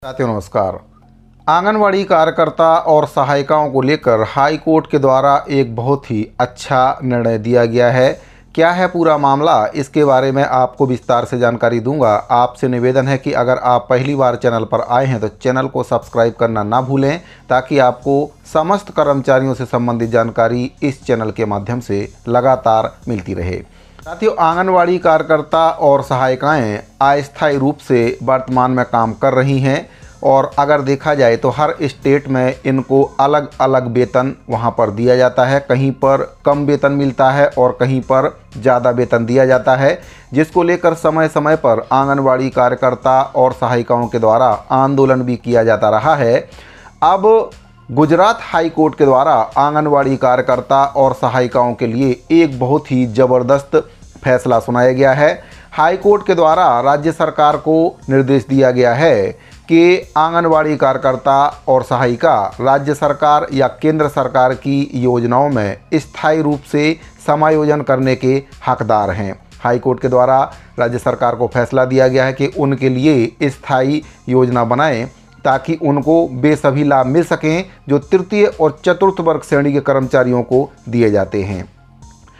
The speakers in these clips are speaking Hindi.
साथियों नमस्कार। आंगनवाड़ी कार्यकर्ता और सहायिकाओं को लेकर हाई कोर्ट के द्वारा एक बहुत ही अच्छा निर्णय दिया गया है। क्या है पूरा मामला, इसके बारे में आपको विस्तार से जानकारी दूंगा। आपसे निवेदन है कि अगर आप पहली बार चैनल पर आए हैं तो चैनल को सब्सक्राइब करना ना भूलें, ताकि आपको समस्त कर्मचारियों से संबंधित जानकारी इस चैनल के माध्यम से लगातार मिलती रहे। साथियों, आंगनवाड़ी कार्यकर्ता और सहायिकाएं अस्थायी रूप से वर्तमान में काम कर रही हैं और अगर देखा जाए तो हर स्टेट में इनको अलग अलग वेतन वहां पर दिया जाता है। कहीं पर कम वेतन मिलता है और कहीं पर ज़्यादा वेतन दिया जाता है, जिसको लेकर समय समय पर आंगनवाड़ी कार्यकर्ता और सहायिकाओं के द्वारा आंदोलन भी किया जाता रहा है। अब गुजरात हाई कोर्ट के द्वारा आंगनवाड़ी कार्यकर्ता और सहायिकाओं के लिए एक बहुत ही ज़बरदस्त फैसला सुनाया गया है। हाई कोर्ट के द्वारा राज्य सरकार को निर्देश दिया गया है कि आंगनवाड़ी कार्यकर्ता और सहायिका राज्य सरकार या केंद्र सरकार की योजनाओं में स्थायी रूप से समायोजन करने के हकदार हैं। हाई कोर्ट के द्वारा राज्य सरकार को फैसला दिया गया है कि उनके लिए स्थायी योजना बनाएं, ताकि उनको वे सभी लाभ मिल सकें जो तृतीय और चतुर्थ वर्ग श्रेणी के कर्मचारियों को दिए जाते हैं।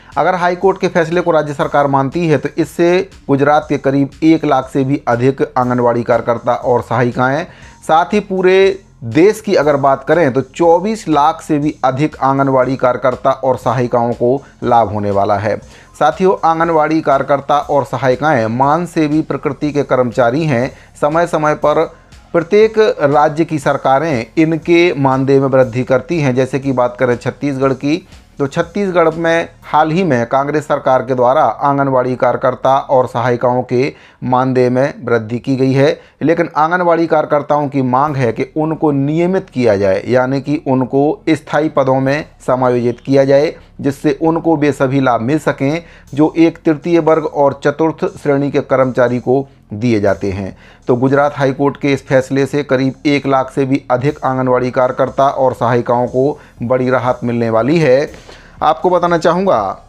अगर हाई कोर्ट के फैसले को राज्य सरकार मानती है तो इससे गुजरात के करीब 1 लाख से भी अधिक आंगनवाड़ी कार्यकर्ता और सहायिकाएं, साथ ही पूरे देश की अगर बात करें तो 24 लाख से भी अधिक आंगनवाड़ी कार्यकर्ता और सहायिकाओं को लाभ होने वाला है। साथियों, आंगनवाड़ी कार्यकर्ता और सहायिकाएं मानसेवी प्रकृति के कर्मचारी हैं। समय समय पर प्रत्येक राज्य की सरकारें इनके मानदेय में वृद्धि करती हैं। जैसे कि बात करें छत्तीसगढ़ की, तो छत्तीसगढ़ में हाल ही में कांग्रेस सरकार के द्वारा आंगनवाड़ी कार्यकर्ता और सहायिकाओं के मानदेय में वृद्धि की गई है। लेकिन आंगनवाड़ी कार्यकर्ताओं की मांग है कि उनको नियमित किया जाए, यानी कि उनको स्थायी पदों में समायोजित किया जाए, जिससे उनको वे सभी लाभ मिल सकें जो एक तृतीय वर्ग और चतुर्थ श्रेणी के कर्मचारी को दिए जाते हैं। तो गुजरात हाई कोर्ट के इस फैसले से करीब 1 लाख से भी अधिक आंगनवाड़ी कार्यकर्ता और सहायिकाओं को बड़ी राहत मिलने वाली है। आपको बताना चाहूँगा,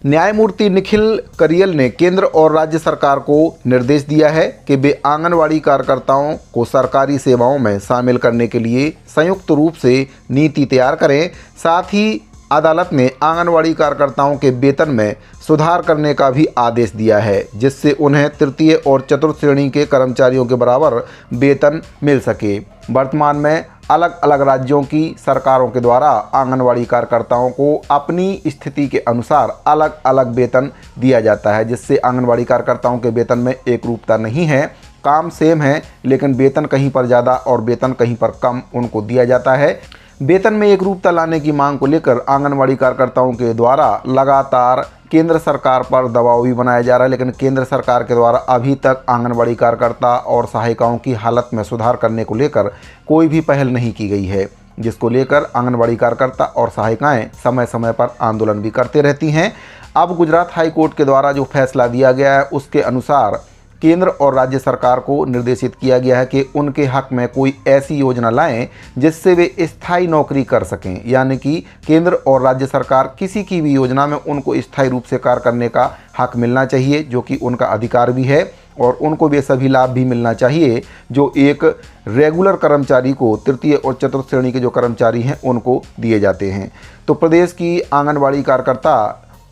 न्यायमूर्ति निखिल करियल ने केंद्र और राज्य सरकार को निर्देश दिया है कि वे आंगनवाड़ी कार्यकर्ताओं को सरकारी सेवाओं में शामिल करने के लिए संयुक्त रूप से नीति तैयार करें। साथ ही अदालत ने आंगनवाड़ी कार्यकर्ताओं के वेतन में सुधार करने का भी आदेश दिया है, जिससे उन्हें तृतीय और चतुर्थ श्रेणी के कर्मचारियों के बराबर वेतन मिल सके। वर्तमान में अलग अलग राज्यों की सरकारों के द्वारा आंगनवाड़ी कार्यकर्ताओं को अपनी स्थिति के अनुसार अलग अलग वेतन दिया जाता है, जिससे आंगनवाड़ी कार्यकर्ताओं के वेतन में एक रूपता नहीं है। काम सेम है, लेकिन वेतन कहीं पर ज़्यादा और वेतन कहीं पर कम उनको दिया जाता है। वेतन में एक रूपता लाने की मांग को लेकर आंगनवाड़ी कार्यकर्ताओं के द्वारा लगातार केंद्र सरकार पर दबाव भी बनाया जा रहा है, लेकिन केंद्र सरकार के द्वारा अभी तक आंगनवाड़ी कार्यकर्ता और सहायिकाओं की हालत में सुधार करने को लेकर कोई भी पहल नहीं की गई है, जिसको लेकर आंगनवाड़ी कार्यकर्ता और सहायिकाएं समय समय पर आंदोलन भी करते रहती हैं। अब गुजरात हाई कोर्ट के द्वारा जो फैसला दिया गया है उसके अनुसार केंद्र और राज्य सरकार को निर्देशित किया गया है कि उनके हक में कोई ऐसी योजना लाएं जिससे वे स्थायी नौकरी कर सकें, यानी कि केंद्र और राज्य सरकार किसी की भी योजना में उनको स्थायी रूप से कार्य करने का हक मिलना चाहिए, जो कि उनका अधिकार भी है, और उनको वे सभी लाभ भी मिलना चाहिए जो एक रेगुलर कर्मचारी को तृतीय और चतुर्थ श्रेणी के जो कर्मचारी हैं उनको दिए जाते हैं। तो प्रदेश की आंगनवाड़ी कार्यकर्ता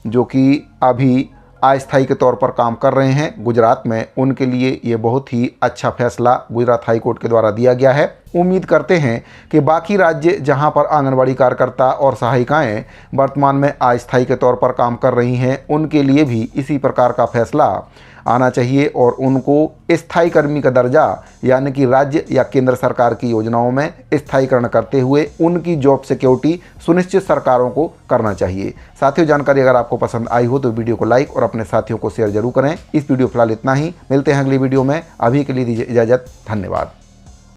जो कि अभी अस्थायी के तौर पर काम कर रहे हैं गुजरात में, उनके लिए ये बहुत ही अच्छा फैसला गुजरात हाई कोर्ट के द्वारा दिया गया है। उम्मीद करते हैं कि बाकी राज्य जहां पर आंगनवाड़ी कार्यकर्ता और सहायिकाएं वर्तमान में अस्थायी के तौर पर काम कर रही हैं, उनके लिए भी इसी प्रकार का फैसला आना चाहिए और उनको स्थायी कर्मी का दर्जा, यानी कि राज्य या केंद्र सरकार की योजनाओं में स्थायीकरण करते हुए उनकी जॉब सिक्योरिटी सुनिश्चित सरकारों को करना चाहिए। साथियों, जानकारी अगर आपको पसंद आई हो तो वीडियो को लाइक और अपने साथियों को शेयर जरूर करें। इस वीडियो फिलहाल इतना ही, मिलते हैं अगली वीडियो में। अभी के लिए दीजिए इजाज़त, धन्यवाद।